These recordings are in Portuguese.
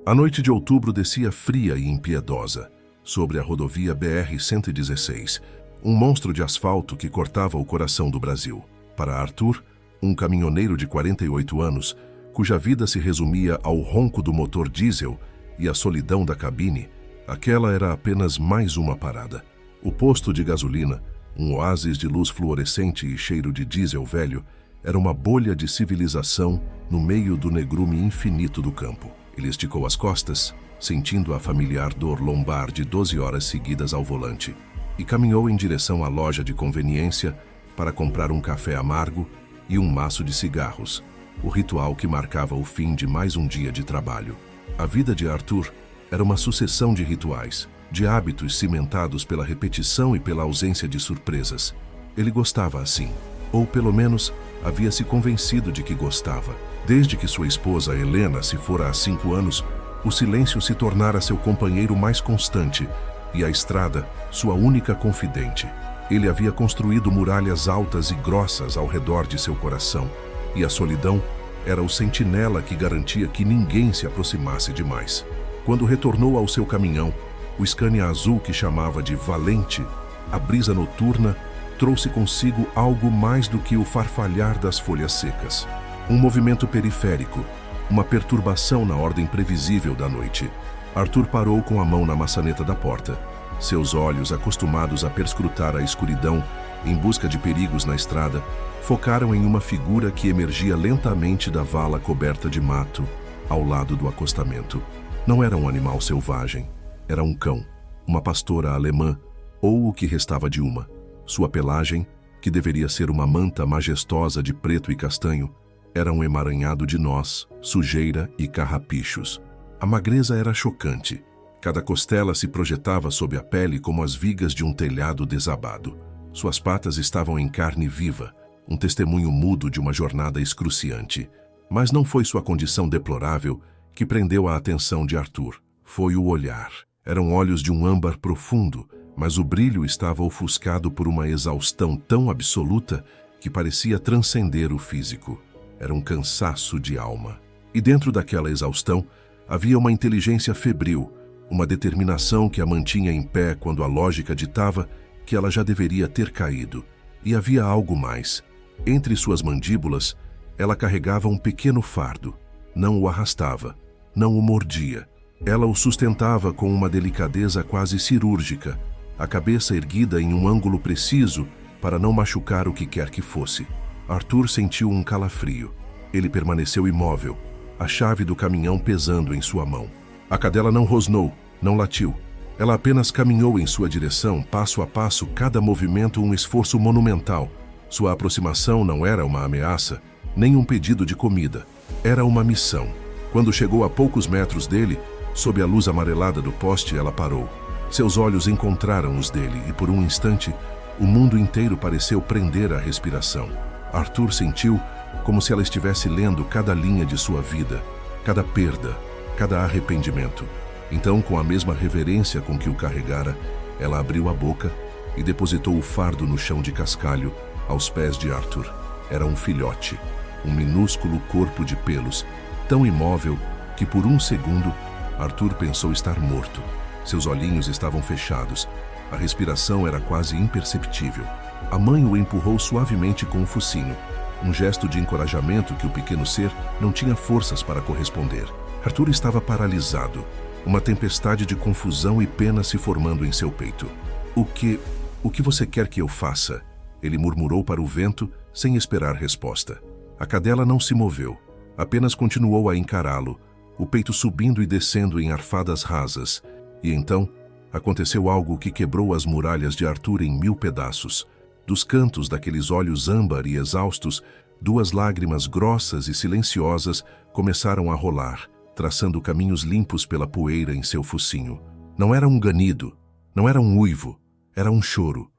A noite de outubro descia fria e impiedosa. Sobre a rodovia BR-116, um monstro de asfalto que cortava o coração do Brasil. Para Arthur, um caminhoneiro de 48 anos, cuja vida se resumia ao ronco do motor diesel e à solidão da cabine, aquela era apenas mais uma parada. O posto de gasolina, um oásis de luz fluorescente e cheiro de diesel velho, era uma bolha de civilização no meio do negrume infinito do campo. Ele esticou as costas, sentindo a familiar dor lombar de 12 horas seguidas ao volante, e caminhou em direção à loja de conveniência para comprar um café amargo e um maço de cigarros, o ritual que marcava o fim de mais um dia de trabalho. A vida de Arthur era uma sucessão de rituais, de hábitos cimentados pela repetição e pela ausência de surpresas. Ele gostava assim, ou pelo menos havia se convencido de que gostava. Desde que sua esposa Helena se fora há 5 anos, o silêncio se tornara seu companheiro mais constante e a estrada sua única confidente. Ele havia construído muralhas altas e grossas ao redor de seu coração, e a solidão era o sentinela que garantia que ninguém se aproximasse demais. Quando retornou ao seu caminhão, o Scania azul que chamava de Valente, a brisa noturna trouxe consigo algo mais do que o farfalhar das folhas secas. Um movimento periférico, uma perturbação na ordem previsível da noite. Arthur parou com a mão na maçaneta da porta. Seus olhos, acostumados a perscrutar a escuridão em busca de perigos na estrada, focaram em uma figura que emergia lentamente da vala coberta de mato, ao lado do acostamento. Não era um animal selvagem, era um cão, uma pastora alemã, ou o que restava de uma. Sua pelagem, que deveria ser uma manta majestosa de preto e castanho, era um emaranhado de nós, sujeira e carrapichos. A magreza era chocante. Cada costela se projetava sob a pele como as vigas de um telhado desabado. Suas patas estavam em carne viva, um testemunho mudo de uma jornada excruciante. Mas não foi sua condição deplorável que prendeu a atenção de Arthur. Foi o olhar. Eram olhos de um âmbar profundo, mas o brilho estava ofuscado por uma exaustão tão absoluta que parecia transcender o físico. Era um cansaço de alma. E dentro daquela exaustão havia uma inteligência febril, uma determinação que a mantinha em pé quando a lógica ditava que ela já deveria ter caído. E havia algo mais. Entre suas mandíbulas, ela carregava um pequeno fardo. Não o arrastava, não o mordia. Ela o sustentava com uma delicadeza quase cirúrgica, a cabeça erguida em um ângulo preciso para não machucar o que quer que fosse. Arthur sentiu um calafrio. Ele permaneceu imóvel, a chave do caminhão pesando em sua mão. A cadela não rosnou, não latiu. Ela apenas caminhou em sua direção, passo a passo, cada movimento um esforço monumental. Sua aproximação não era uma ameaça, nem um pedido de comida. Era uma missão. Quando chegou a poucos metros dele, sob a luz amarelada do poste, ela parou. Seus olhos encontraram os dele e, por um instante, o mundo inteiro pareceu prender a respiração. Arthur sentiu como se ela estivesse lendo cada linha de sua vida, cada perda, cada arrependimento. Então, com a mesma reverência com que o carregara, ela abriu a boca e depositou o fardo no chão de cascalho, aos pés de Arthur. Era um filhote, um minúsculo corpo de pelos, tão imóvel que por um segundo Arthur pensou estar morto. Seus olhinhos estavam fechados, a respiração era quase imperceptível. A mãe o empurrou suavemente com o focinho, um gesto de encorajamento que o pequeno ser não tinha forças para corresponder. Arthur estava paralisado, uma tempestade de confusão e pena se formando em seu peito. O que você quer que eu faça? Ele murmurou para o vento, sem esperar resposta. A cadela não se moveu, apenas continuou a encará-lo, o peito subindo e descendo em arfadas rasas. E então, aconteceu algo que quebrou as muralhas de Arthur em 1000 pedaços. Dos cantos daqueles olhos âmbar e exaustos, 2 lágrimas grossas e silenciosas começaram a rolar, traçando caminhos limpos pela poeira em seu focinho. Não era um ganido, não era um uivo, era um choro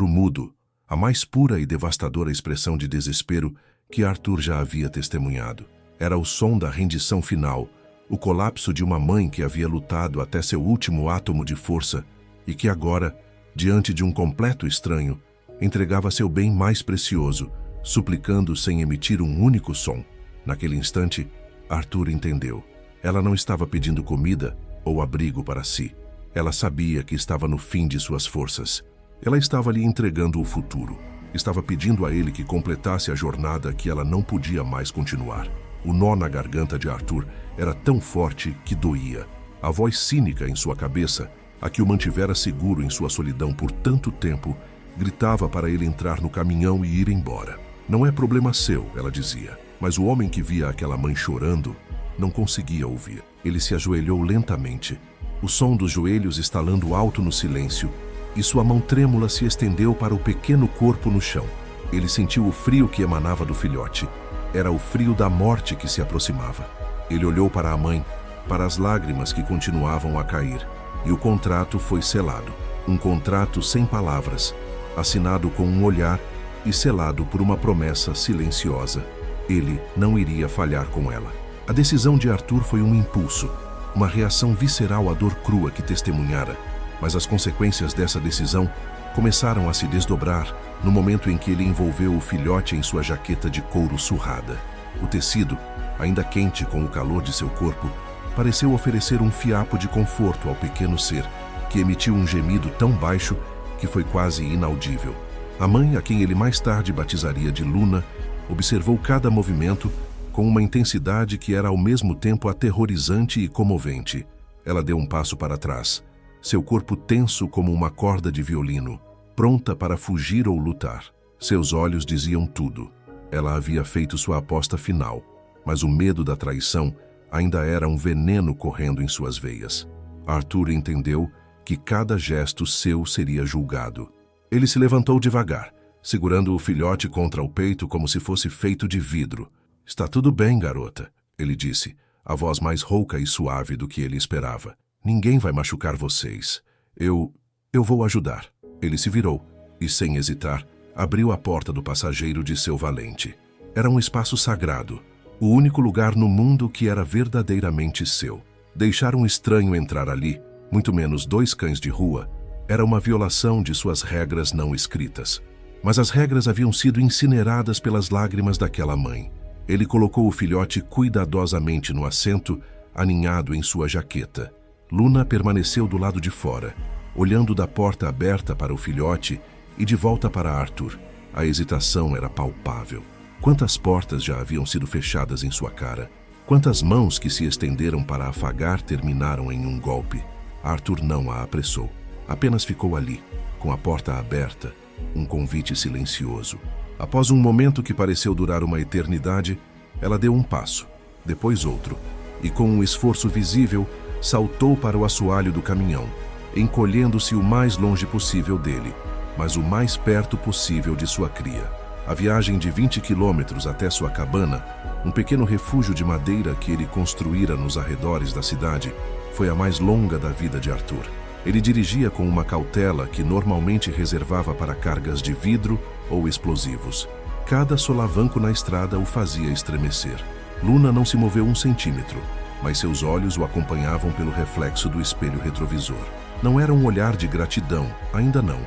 mudo, a mais pura e devastadora expressão de desespero que Arthur já havia testemunhado. Era o som da rendição final, o colapso de uma mãe que havia lutado até seu último átomo de força e que agora, diante de um completo estranho, entregava seu bem mais precioso, suplicando sem emitir um único som. Naquele instante, Arthur entendeu. Ela não estava pedindo comida ou abrigo para si. Ela sabia que estava no fim de suas forças. Ela estava lhe entregando o futuro. Estava pedindo a ele que completasse a jornada que ela não podia mais continuar. O nó na garganta de Arthur era tão forte que doía. A voz cínica em sua cabeça, a que o mantivera seguro em sua solidão por tanto tempo, gritava para ele entrar no caminhão e ir embora. Não é problema seu, ela dizia. Mas o homem que via aquela mãe chorando não conseguia ouvir. Ele se ajoelhou lentamente, o som dos joelhos estalando alto no silêncio, e sua mão trêmula se estendeu para o pequeno corpo no chão. Ele sentiu o frio que emanava do filhote. Era o frio da morte que se aproximava. Ele olhou para a mãe, para as lágrimas que continuavam a cair, e o contrato foi selado. Um contrato sem palavras, assinado com um olhar e selado por uma promessa silenciosa. Ele não iria falhar com ela. A decisão de Arthur foi um impulso, uma reação visceral à dor crua que testemunhara, mas as consequências dessa decisão começaram a se desdobrar no momento em que ele envolveu o filhote em sua jaqueta de couro surrada. O tecido, ainda quente com o calor de seu corpo, pareceu oferecer um fiapo de conforto ao pequeno ser, que emitiu um gemido tão baixo que foi quase inaudível. A mãe, a quem ele mais tarde batizaria de Luna, observou cada movimento com uma intensidade que era ao mesmo tempo aterrorizante e comovente. Ela deu um passo para trás, seu corpo tenso como uma corda de violino, pronta para fugir ou lutar. Seus olhos diziam tudo. Ela havia feito sua aposta final, mas o medo da traição ainda era um veneno correndo em suas veias. Arthur entendeu que cada gesto seu seria julgado. Ele se levantou devagar, segurando o filhote contra o peito como se fosse feito de vidro. "Está tudo bem, garota", ele disse, a voz mais rouca e suave do que ele esperava. "Ninguém vai machucar vocês. Eu vou ajudar." Ele se virou e, sem hesitar, abriu a porta do passageiro de seu valente. Era um espaço sagrado, o único lugar no mundo que era verdadeiramente seu. Deixar um estranho entrar ali, muito menos 2 cães de rua, era uma violação de suas regras não escritas. Mas as regras haviam sido incineradas pelas lágrimas daquela mãe. Ele colocou o filhote cuidadosamente no assento, aninhado em sua jaqueta. Luna permaneceu do lado de fora, olhando da porta aberta para o filhote e de volta para Arthur. A hesitação era palpável. Quantas portas já haviam sido fechadas em sua cara? Quantas mãos que se estenderam para afagar terminaram em um golpe? Arthur não a apressou. Apenas ficou ali, com a porta aberta, um convite silencioso. Após um momento que pareceu durar uma eternidade, ela deu um passo, depois outro, e com um esforço visível, saltou para o assoalho do caminhão, encolhendo-se o mais longe possível dele, mas o mais perto possível de sua cria. A viagem de 20 quilômetros até sua cabana, um pequeno refúgio de madeira que ele construíra nos arredores da cidade, foi a mais longa da vida de Arthur. Ele dirigia com uma cautela que normalmente reservava para cargas de vidro ou explosivos. Cada solavanco na estrada o fazia estremecer. Luna não se moveu 1 centímetro, mas seus olhos o acompanhavam pelo reflexo do espelho retrovisor. Não era um olhar de gratidão, ainda não.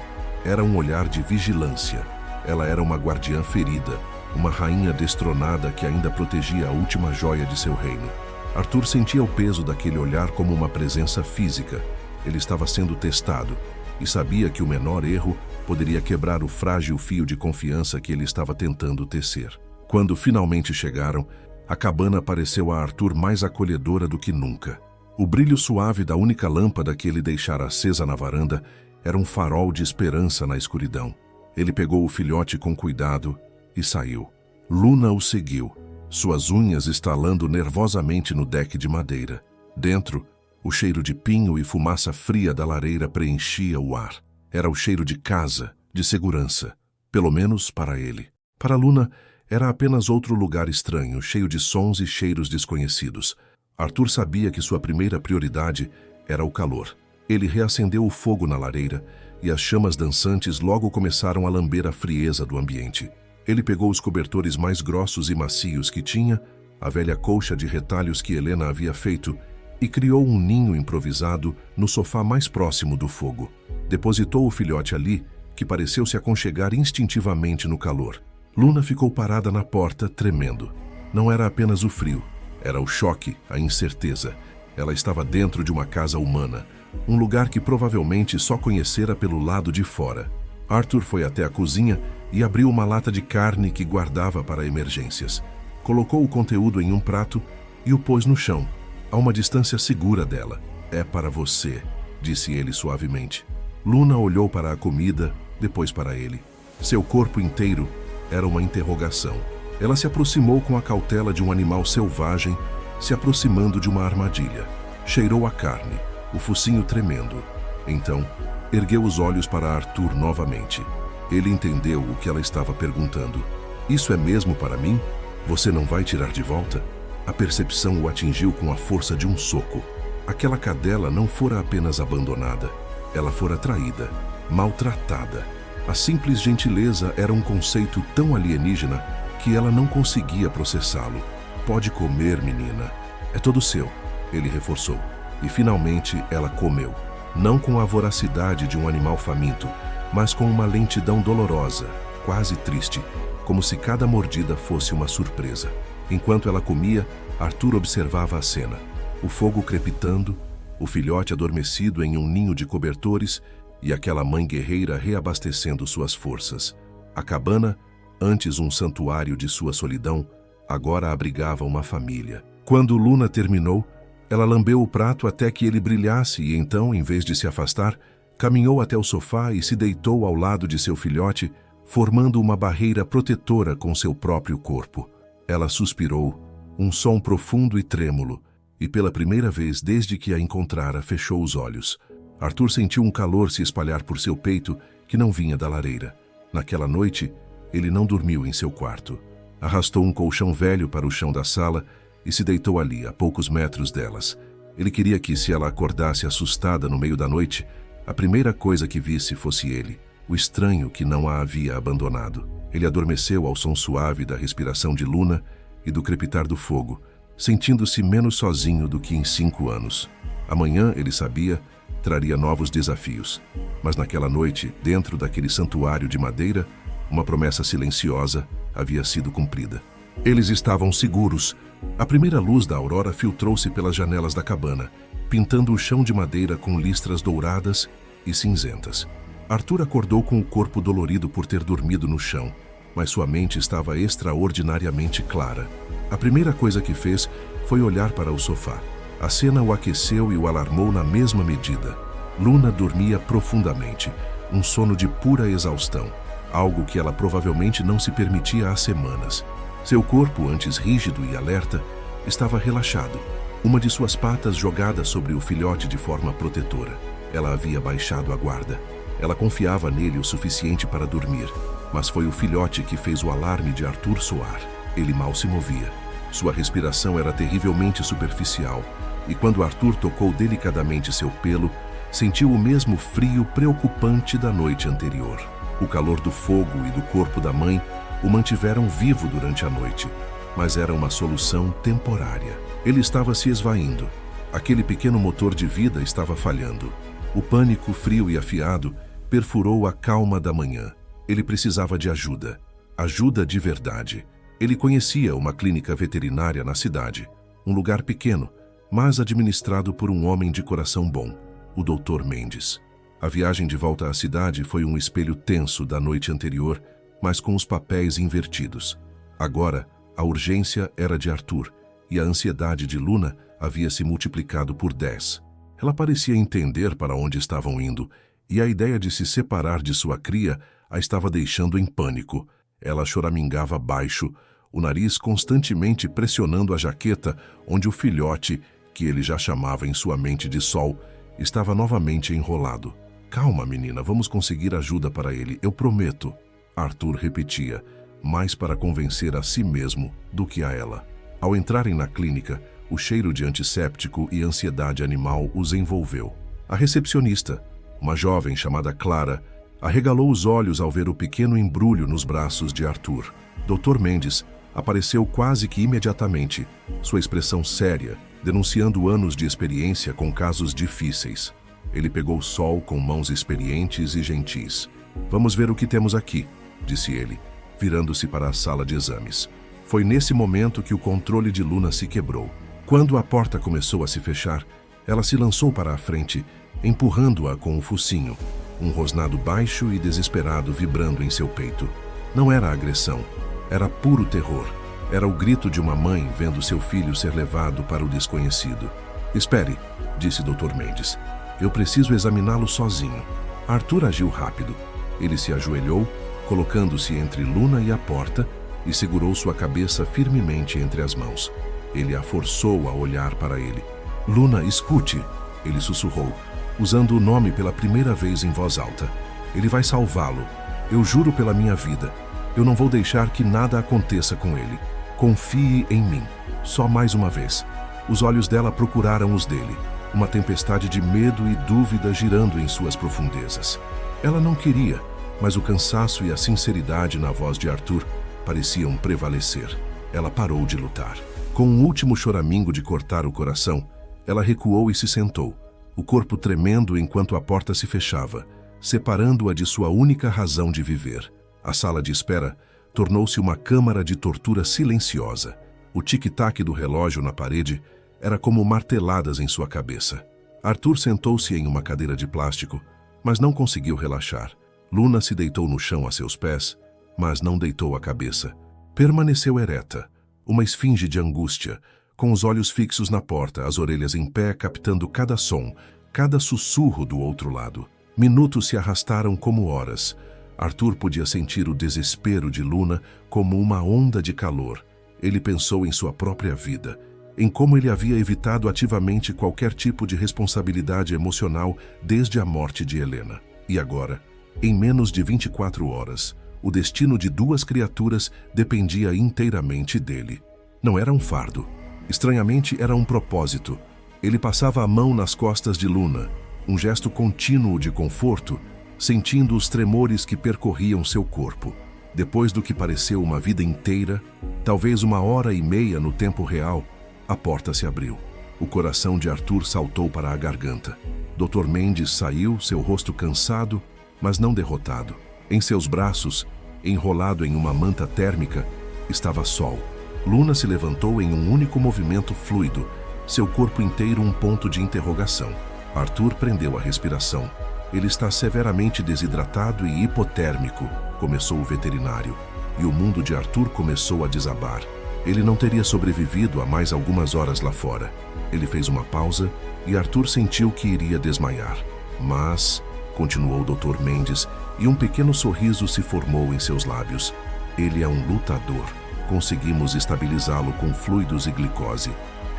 Era um olhar de vigilância. Ela era uma guardiã ferida, uma rainha destronada que ainda protegia a última joia de seu reino. Arthur sentia o peso daquele olhar como uma presença física. Ele estava sendo testado e sabia que o menor erro poderia quebrar o frágil fio de confiança que ele estava tentando tecer. Quando finalmente chegaram, a cabana pareceu a Arthur mais acolhedora do que nunca. O brilho suave da única lâmpada que ele deixara acesa na varanda era um farol de esperança na escuridão. Ele pegou o filhote com cuidado e saiu. Luna o seguiu, suas unhas estalando nervosamente no deck de madeira. Dentro, o cheiro de pinho e fumaça fria da lareira preenchia o ar. Era o cheiro de casa, de segurança, pelo menos para ele. Para Luna, era apenas outro lugar estranho, cheio de sons e cheiros desconhecidos. Arthur sabia que sua primeira prioridade era o calor. Ele reacendeu o fogo na lareira e as chamas dançantes logo começaram a lamber a frieza do ambiente. Ele pegou os cobertores mais grossos e macios que tinha, a velha colcha de retalhos que Helena havia feito, e criou um ninho improvisado no sofá mais próximo do fogo. Depositou o filhote ali, que pareceu se aconchegar instintivamente no calor. Luna ficou parada na porta, tremendo. Não era apenas o frio, Era o choque, a incerteza. Ela estava dentro de uma casa humana, um lugar que provavelmente só conhecera pelo lado de fora. Arthur foi até a cozinha e abriu uma lata de carne que guardava para emergências. Colocou o conteúdo em um prato e o pôs no chão, a uma distância segura dela. "É para você", disse ele suavemente. Luna olhou para a comida, depois para ele. Seu corpo inteiro era uma interrogação. Ela se aproximou com a cautela de um animal selvagem, se aproximando de uma armadilha. Cheirou a carne, o focinho tremendo. Então, ergueu os olhos para Arthur novamente. Ele entendeu o que ela estava perguntando. "Isso é mesmo para mim? Você não vai tirar de volta?" A percepção o atingiu com a força de um soco. Aquela cadela não fora apenas abandonada. Ela fora traída, maltratada. A simples gentileza era um conceito tão alienígena que ela não conseguia processá-lo. "Pode comer, menina. É todo seu", ele reforçou. E finalmente ela comeu. Não com a voracidade de um animal faminto, mas com uma lentidão dolorosa, quase triste, como se cada mordida fosse uma surpresa. Enquanto ela comia, Arthur observava a cena. O fogo crepitando, o filhote adormecido em um ninho de cobertores e aquela mãe guerreira reabastecendo suas forças. A cabana, antes um santuário de sua solidão, agora abrigava uma família. Quando Luna terminou, ela lambeu o prato até que ele brilhasse e então, em vez de se afastar, caminhou até o sofá e se deitou ao lado de seu filhote, formando uma barreira protetora com seu próprio corpo. Ela suspirou, um som profundo e trêmulo, e pela primeira vez desde que a encontrara, fechou os olhos. Arthur sentiu um calor se espalhar por seu peito que não vinha da lareira. Naquela noite, ele não dormiu em seu quarto. Arrastou um colchão velho para o chão da sala e se deitou ali, a poucos metros delas. Ele queria que, se ela acordasse assustada no meio da noite, a primeira coisa que visse fosse ele, o estranho que não a havia abandonado. Ele adormeceu ao som suave da respiração de Luna e do crepitar do fogo, sentindo-se menos sozinho do que em 5 anos. Amanhã, ele sabia, traria novos desafios. Mas naquela noite, dentro daquele santuário de madeira, uma promessa silenciosa havia sido cumprida. Eles estavam seguros. A primeira luz da aurora filtrou-se pelas janelas da cabana, pintando o chão de madeira com listras douradas e cinzentas. Arthur acordou com o corpo dolorido por ter dormido no chão, mas sua mente estava extraordinariamente clara. A primeira coisa que fez foi olhar para o sofá. A cena o aqueceu e o alarmou na mesma medida. Luna dormia profundamente, um sono de pura exaustão, algo que ela provavelmente não se permitia há semanas. Seu corpo, antes rígido e alerta, estava relaxado, uma de suas patas jogada sobre o filhote de forma protetora. Ela havia baixado a guarda. Ela confiava nele o suficiente para dormir, mas foi o filhote que fez o alarme de Arthur soar. Ele mal se movia. Sua respiração era terrivelmente superficial, e quando Arthur tocou delicadamente seu pelo, sentiu o mesmo frio preocupante da noite anterior. O calor do fogo e do corpo da mãe o mantiveram vivo durante a noite, mas era uma solução temporária. Ele estava se esvaindo. Aquele pequeno motor de vida estava falhando. O pânico frio e afiado perfurou a calma da manhã. Ele precisava de ajuda. Ajuda de verdade. Ele conhecia uma clínica veterinária na cidade, um lugar pequeno, mas administrado por um homem de coração bom, o Dr. Mendes. A viagem de volta à cidade foi um espelho tenso da noite anterior, mas com os papéis invertidos. Agora, a urgência era de Arthur, e a ansiedade de Luna havia se multiplicado por 10. Ela parecia entender para onde estavam indo, e a ideia de se separar de sua cria a estava deixando em pânico. Ela choramingava baixo, o nariz constantemente pressionando a jaqueta onde o filhote, que ele já chamava em sua mente de Sol, estava novamente enrolado. "Calma, menina, vamos conseguir ajuda para ele, eu prometo", Arthur repetia, mais para convencer a si mesmo do que a ela. Ao entrarem na clínica, o cheiro de antisséptico e ansiedade animal os envolveu. A recepcionista, uma jovem chamada Clara, arregalou os olhos ao ver o pequeno embrulho nos braços de Arthur. Dr. Mendes apareceu quase que imediatamente, sua expressão séria, denunciando anos de experiência com casos difíceis. Ele pegou Sol com mãos experientes e gentis. "Vamos ver o que temos aqui", disse ele, virando-se para a sala de exames. Foi nesse momento que o controle de Luna se quebrou. Quando a porta começou a se fechar, ela se lançou para a frente, empurrando-a com o focinho, um rosnado baixo e desesperado vibrando em seu peito. Não era agressão, era puro terror. Era o grito de uma mãe vendo seu filho ser levado para o desconhecido. "Espere", disse Dr. Mendes. "Eu preciso examiná-lo sozinho." Arthur agiu rápido. Ele se ajoelhou, colocando-se entre Luna e a porta, e segurou sua cabeça firmemente entre as mãos. Ele a forçou a olhar para ele. "Luna, escute", ele sussurrou, usando o nome pela primeira vez em voz alta. "Ele vai salvá-lo. Eu juro pela minha vida. Eu não vou deixar que nada aconteça com ele. Confie em mim. Só mais uma vez." Os olhos dela procuraram os dele, uma tempestade de medo e dúvida girando em suas profundezas. Ela não queria, mas o cansaço e a sinceridade na voz de Arthur pareciam prevalecer. Ela parou de lutar. Com um último choramingo de cortar o coração, ela recuou e se sentou, o corpo tremendo enquanto a porta se fechava, separando-a de sua única razão de viver. A sala de espera tornou-se uma câmara de tortura silenciosa. O tic-tac do relógio na parede era como marteladas em sua cabeça. Arthur sentou-se em uma cadeira de plástico, mas não conseguiu relaxar. Luna se deitou no chão a seus pés, mas não deitou a cabeça. Permaneceu ereta, uma esfinge de angústia, com os olhos fixos na porta, as orelhas em pé, captando cada som, cada sussurro do outro lado. Minutos se arrastaram como horas. Arthur podia sentir o desespero de Luna como uma onda de calor. Ele pensou em sua própria vida, em como ele havia evitado ativamente qualquer tipo de responsabilidade emocional desde a morte de Helena. E agora, em menos de 24 horas, o destino de duas criaturas dependia inteiramente dele. Não era um fardo. Estranhamente, era um propósito. Ele passava a mão nas costas de Luna, um gesto contínuo de conforto, sentindo os tremores que percorriam seu corpo. Depois do que pareceu uma vida inteira, talvez 1h30 no tempo real, a porta se abriu. O coração de Arthur saltou para a garganta. Dr. Mendes saiu, seu rosto cansado, mas não derrotado. Em seus braços, enrolado em uma manta térmica, estava Sol. Luna se levantou em um único movimento fluido, seu corpo inteiro um ponto de interrogação. Arthur prendeu a respiração. "Ele está severamente desidratado e hipotérmico", começou o veterinário, e o mundo de Arthur começou a desabar. Ele não teria sobrevivido a mais algumas horas lá fora. Ele fez uma pausa e Arthur sentiu que iria desmaiar. "Mas", continuou o Dr. Mendes, e um pequeno sorriso se formou em seus lábios, "ele é um lutador. Conseguimos estabilizá-lo com fluidos e glicose.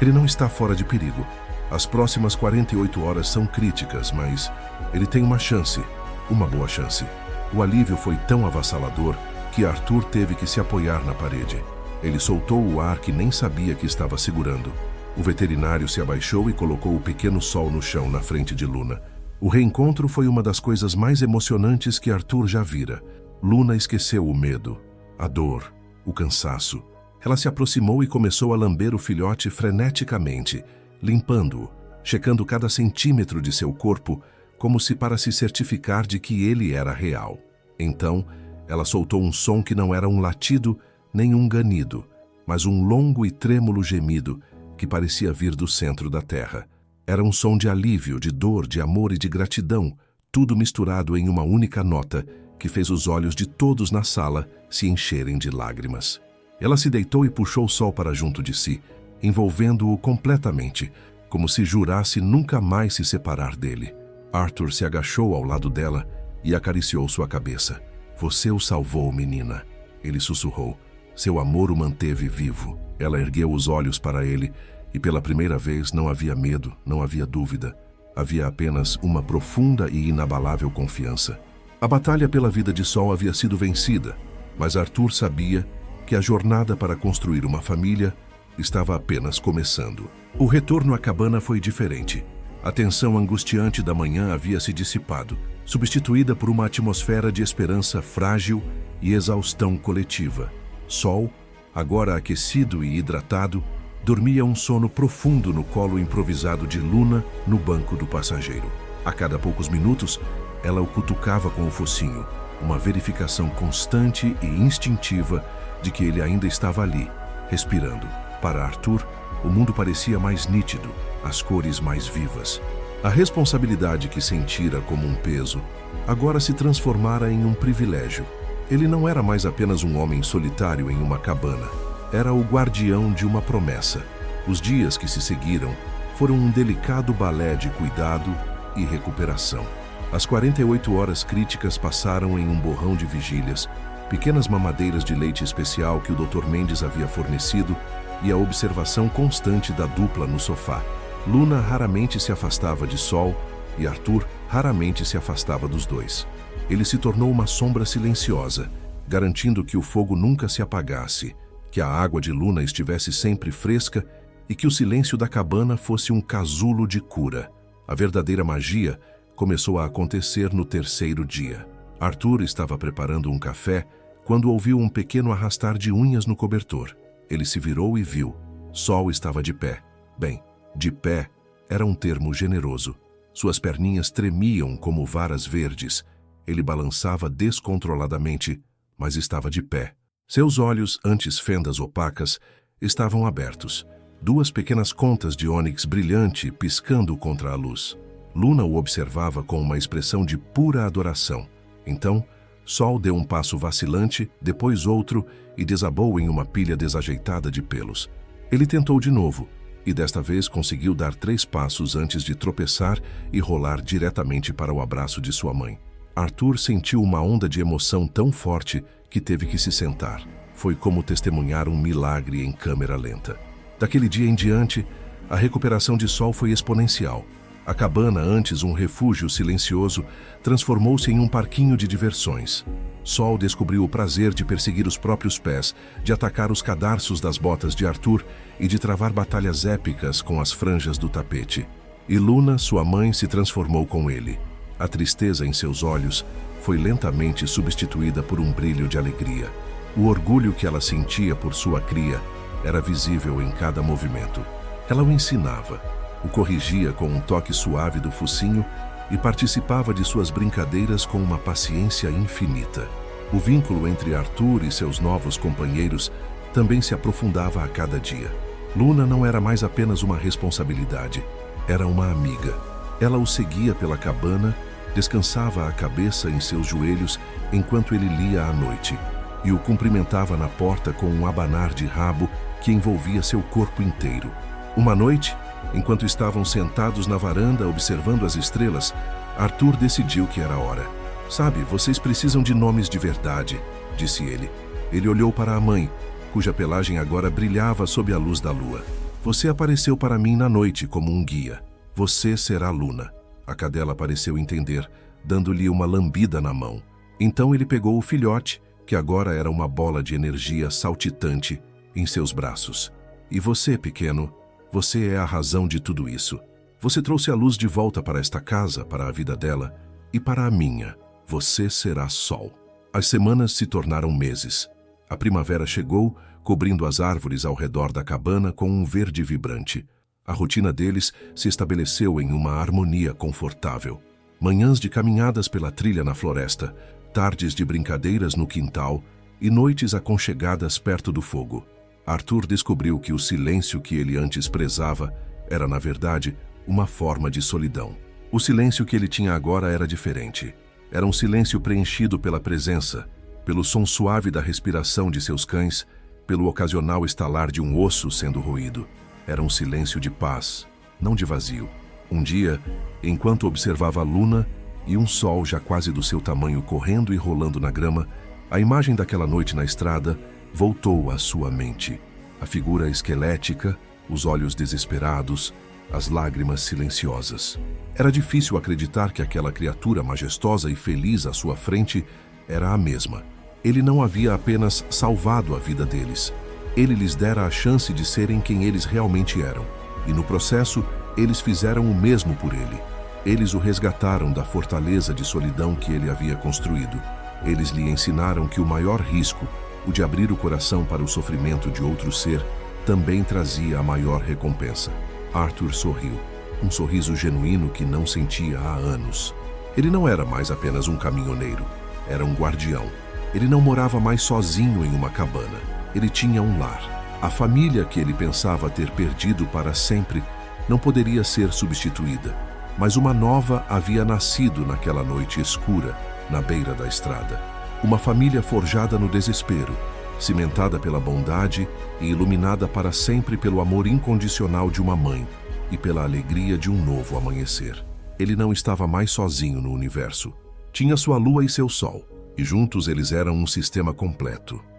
Ele não está fora de perigo. As próximas 48 horas são críticas, mas ele tem uma chance, uma boa chance." O alívio foi tão avassalador que Arthur teve que se apoiar na parede. Ele soltou o ar que nem sabia que estava segurando. O veterinário se abaixou e colocou o pequeno Sol no chão na frente de Luna. O reencontro foi uma das coisas mais emocionantes que Arthur já vira. Luna esqueceu o medo, a dor, o cansaço. Ela se aproximou e começou a lamber o filhote freneticamente, limpando-o, checando cada centímetro de seu corpo, como se para se certificar de que ele era real. Então, ela soltou um som que não era um latido nem um ganido, mas um longo e trêmulo gemido que parecia vir do centro da terra. Era um som de alívio, de dor, de amor e de gratidão, tudo misturado em uma única nota que fez os olhos de todos na sala se encherem de lágrimas. Ela se deitou e puxou o Sol para junto de si, envolvendo-o completamente, como se jurasse nunca mais se separar dele. Arthur se agachou ao lado dela e acariciou sua cabeça. "Você o salvou, menina", ele sussurrou. Seu amor o manteve vivo. Ela ergueu os olhos para ele e pela primeira vez não havia medo, não havia dúvida. Havia apenas uma profunda e inabalável confiança. A batalha pela vida de Sol havia sido vencida, mas Arthur sabia que a jornada para construir uma família estava apenas começando. O retorno à cabana foi diferente. A tensão angustiante da manhã havia se dissipado, substituída por uma atmosfera de esperança frágil e exaustão coletiva. Sol, agora aquecido e hidratado, dormia um sono profundo no colo improvisado de Luna no banco do passageiro. A cada poucos minutos, ela o cutucava com o focinho, uma verificação constante e instintiva de que ele ainda estava ali, respirando. Para Arthur, o mundo parecia mais nítido, as cores mais vivas. A responsabilidade que sentira como um peso, agora se transformara em um privilégio. Ele não era mais apenas um homem solitário em uma cabana. Era o guardião de uma promessa. Os dias que se seguiram foram um delicado balé de cuidado e recuperação. As 48 horas críticas passaram em um borrão de vigílias, pequenas mamadeiras de leite especial que o Dr. Mendes havia fornecido e a observação constante da dupla no sofá. Luna raramente se afastava de Sol e Arthur raramente se afastava dos dois. Ele se tornou uma sombra silenciosa, garantindo que o fogo nunca se apagasse, que a água de Luna estivesse sempre fresca e que o silêncio da cabana fosse um casulo de cura. A verdadeira magia começou a acontecer no terceiro dia. Arthur estava preparando um café quando ouviu um pequeno arrastar de unhas no cobertor. Ele se virou e viu. Sol estava de pé. Bem, de pé era um termo generoso. Suas perninhas tremiam como varas verdes. Ele balançava descontroladamente, mas estava de pé. Seus olhos, antes fendas opacas, estavam abertos. Duas pequenas contas de ônix brilhante piscando contra a luz. Luna o observava com uma expressão de pura adoração. Então, Sol deu um passo vacilante, depois outro, e desabou em uma pilha desajeitada de pelos. Ele tentou de novo, e desta vez conseguiu dar 3 passos antes de tropeçar e rolar diretamente para o abraço de sua mãe. Arthur sentiu uma onda de emoção tão forte que teve que se sentar. Foi como testemunhar um milagre em câmera lenta. Daquele dia em diante, a recuperação de Sol foi exponencial. A cabana, antes um refúgio silencioso, transformou-se em um parquinho de diversões. Sol descobriu o prazer de perseguir os próprios pés, de atacar os cadarços das botas de Arthur e de travar batalhas épicas com as franjas do tapete. E Luna, sua mãe, se transformou com ele. A tristeza em seus olhos foi lentamente substituída por um brilho de alegria. O orgulho que ela sentia por sua cria era visível em cada movimento. Ela o ensinava, o corrigia com um toque suave do focinho e participava de suas brincadeiras com uma paciência infinita. O vínculo entre Arthur e seus novos companheiros também se aprofundava a cada dia. Luna não era mais apenas uma responsabilidade, era uma amiga. Ela o seguia pela cabana, descansava a cabeça em seus joelhos enquanto ele lia à noite, e o cumprimentava na porta com um abanar de rabo que envolvia seu corpo inteiro. Uma noite, enquanto estavam sentados na varanda observando as estrelas, Arthur decidiu que era hora. "Sabe, vocês precisam de nomes de verdade", disse ele. Ele olhou para a mãe, cuja pelagem agora brilhava sob a luz da lua. "Você apareceu para mim na noite como um guia. Você será Luna." A cadela pareceu entender, dando-lhe uma lambida na mão. Então ele pegou o filhote, que agora era uma bola de energia saltitante, em seus braços. "E você, pequeno, você é a razão de tudo isso. Você trouxe a luz de volta para esta casa, para a vida dela e para a minha. Você será Sol." As semanas se tornaram meses. A primavera chegou, cobrindo as árvores ao redor da cabana com um verde vibrante. A rotina deles se estabeleceu em uma harmonia confortável. Manhãs de caminhadas pela trilha na floresta, tardes de brincadeiras no quintal e noites aconchegadas perto do fogo. Arthur descobriu que o silêncio que ele antes prezava era, na verdade, uma forma de solidão. O silêncio que ele tinha agora era diferente. Era um silêncio preenchido pela presença, pelo som suave da respiração de seus cães, pelo ocasional estalar de um osso sendo roído. Era um silêncio de paz, não de vazio. Um dia, enquanto observava a Luna e um sol já quase do seu tamanho correndo e rolando na grama, a imagem daquela noite na estrada voltou à sua mente. A figura esquelética, os olhos desesperados, as lágrimas silenciosas. Era difícil acreditar que aquela criatura majestosa e feliz à sua frente era a mesma. Ele não havia apenas salvado a vida deles. Ele lhes dera a chance de serem quem eles realmente eram. E no processo, eles fizeram o mesmo por ele. Eles o resgataram da fortaleza de solidão que ele havia construído. Eles lhe ensinaram que o maior risco, o de abrir o coração para o sofrimento de outro ser, também trazia a maior recompensa. Arthur sorriu, um sorriso genuíno que não sentia há anos. Ele não era mais apenas um caminhoneiro, era um guardião. Ele não morava mais sozinho em uma cabana. Ele tinha um lar. A família que ele pensava ter perdido para sempre não poderia ser substituída, mas uma nova havia nascido naquela noite escura, na beira da estrada. Uma família forjada no desespero, cimentada pela bondade e iluminada para sempre pelo amor incondicional de uma mãe e pela alegria de um novo amanhecer. Ele não estava mais sozinho no universo. Tinha sua lua e seu sol, e juntos eles eram um sistema completo.